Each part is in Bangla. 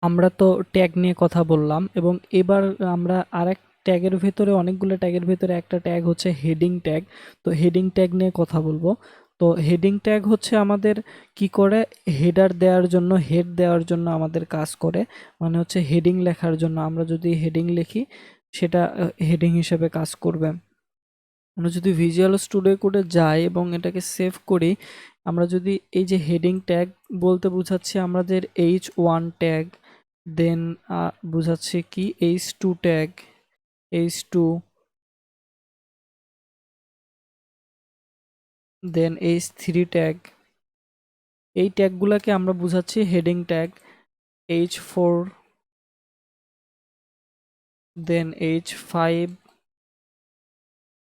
আমরা তো ট্যাগ নিয়ে কথা বললাম এবং এবার আমরা আরেক ট্যাগের ভেতরে, অনেকগুলো ট্যাগের ভেতরে একটা ট্যাগ হচ্ছে হেডিং ট্যাগ। তো হেডিং ট্যাগ নিয়ে কথা বলবো। তো হেডিং ট্যাগ হচ্ছে আমাদের কি করে, হেডার দেওয়ার জন্য, হেড দেওয়ার জন্য আমাদের কাজ করে। মানে হচ্ছে হেডিং লেখার জন্য আমরা যদি হেডিং লিখি সেটা হেডিং হিসেবে কাজ করবে। আমরা যদি ভিজুয়াল স্টুডিও কোডে যাই এবং এটাকে সেভ করি, আমরা যদি এই যে হেডিং ট্যাগ বলতে বোঝাচ্ছি আমাদের H1 ট্যাগ, দেন বোঝাচ্ছে কি H2 ট্যাগ, H2, দেন H3 ট্যাগ। এই ট্যাগগুলোকে আমরা বোঝাচ্ছি হেডিং ট্যাগ। H4, দেন H5,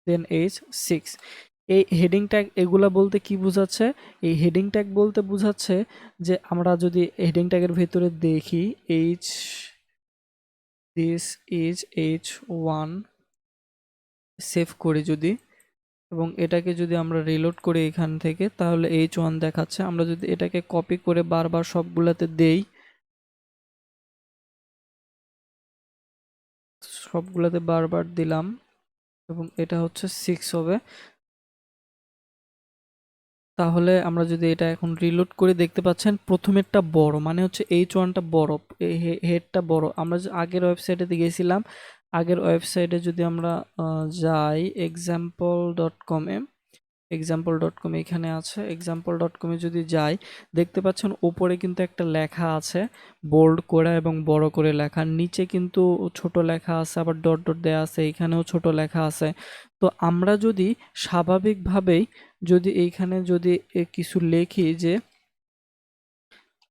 দেন H6। এই হেডিং ট্যাগ এগুলা বলতে কি বোঝাচ্ছে? এই হেডিং ট্যাগ বলতে বোঝাচ্ছে যে আমরা যদি হেডিং ট্যাগের ভেতরে দেখি, H, this is H1, save করি যদি, এবং এটাকে যদি আমরা রিলোড করি এখান থেকে, তাহলে H1 দেখাচ্ছে। আমরা যদি এটাকে কপি করে বারবার সবগুলাতে দেই, সবগুলাতে বারবার দিলাম এবং এটা হচ্ছে 6 হবে। তাহলে আমরা যদি এটা এখন রিলোড করে দেখতে পাচ্ছেন প্রথমেরটা বড়, মানে হচ্ছে H1টা বড়, হেডটা বড়। আমরা যে আগের ওয়েবসাইটে গেছিলাম, আগের ওয়েবসাইটে যদি আমরা যাই example.com-এ, example.com এখানে আছে, example.com-এ যদি যাই দেখতে পাচ্ছেন উপরে কিন্তু একটা লেখা আছে বোল্ড করা এবং বড় করে লেখা, নিচে কিন্তু ছোট লেখা আছে, আবার ডট ডট দেয়া আছে, এখানেও ছোট লেখা আছে। তো আমরা যদি স্বাভাবিকভাবেই যদি এইখানে যদি কিছু লিখি, যে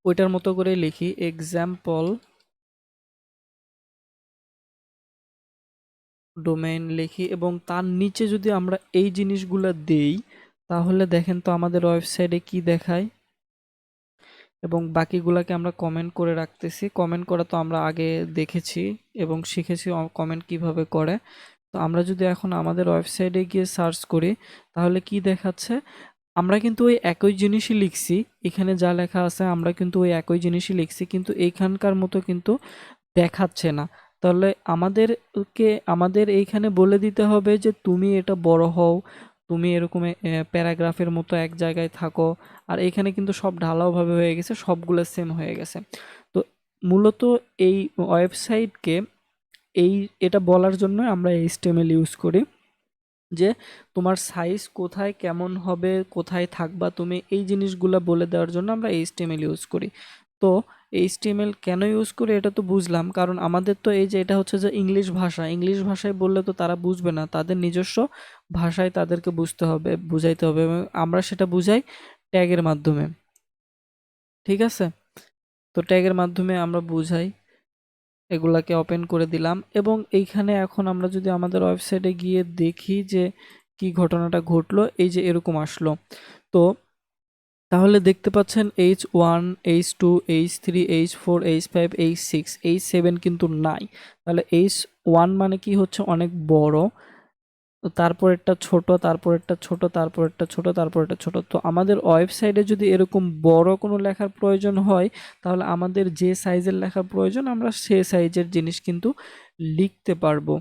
ওইটার মতো করে লিখি এক্সাম্পল ডোমেইন লিখি এবং তার নিচে যদি আমরা এই জিনিসগুলো দেই, তাহলে দেখেন তো আমাদের ওয়েবসাইটে কি দেখায়। এবং বাকিগুলাকে আমরা কমেন্ট করে রাখতেছি। কমেন্ট করা তো আমরা আগে দেখেছি এবং শিখেছি কমেন্ট কিভাবে করে। তো আমরা যদি এখন আমাদের ওয়েবসাইটে গিয়ে সার্চ করি, তাহলে কি দেখাচ্ছে? আমরা কিন্তু ওই একই জিনিসই লিখছি, এখানে যা লেখা আছে আমরা কিন্তু ওই একই জিনিসই লিখছি, কিন্তু এইখানকার মতো কিন্তু দেখাচ্ছে না। তাহলে আমাদের এইখানে বলে দিতে হবে যে তুমি এটা বড় হও, তুমি এরকম প্যারাগ্রাফের মতো এক জায়গায় থাকো। আর এখানে কিন্তু সব ঢালাওভাবে হয়ে গেছে, সবগুলো সেম হয়ে গেছে। তো মূলত এই ওয়েবসাইটকে এই এটা বলার জন্য আমরা এইচটিএমএল ইউজ করি, যে তোমার সাইজ কোথায় কেমন হবে, কোথায় থাকবা তুমি, এই জিনিসগুলো বলে দেওয়ার জন্য আমরা এইচটিএমএল ইউজ করি। তো এইচটিএমএল কেন ইউজ করি এটা তো বুঝলাম, কারণ আমাদের তো এই যে এটা হচ্ছে যে ইংলিশ ভাষা, ইংলিশ ভাষায় বললে তো তারা বুঝবে না, তাদের নিজস্ব ভাষায় তাদেরকে বুঝতে হবে, বুঝাইতে হবে, এবং আমরা সেটা বুঝাই ট্যাগের মাধ্যমে। ঠিক আছে? তো ট্যাগের মাধ্যমে আমরা বুঝাই। এগুলাকে ওপেন করে দিলাম এবং এইখানে এখন আমরা যদি আমাদের ওয়েবসাইটে গিয়ে দেখি যে কি ঘটনাটা ঘটলো, এই যে এরকম আসলো। তো তাহলে দেখতে পাচ্ছেন H1, H2, H3, H4, H5, H6, H7 কিন্তু নাই। তাহলে H1 মানে কি হচ্ছে অনেক বড়, তো তারপরেরটা ছোট, তারপরেরটা ছোট, তারপরেরটা ছোট, তারপরেরটা ছোট। তো আমাদের ওয়েবসাইটে যদি এরকম বড় কোনো লেখার প্রয়োজন হয়, তাহলে আমাদের যে সাইজের লেখার প্রয়োজন আমরা সে সাইজের জিনিস কিন্তু লিখতে পারবো।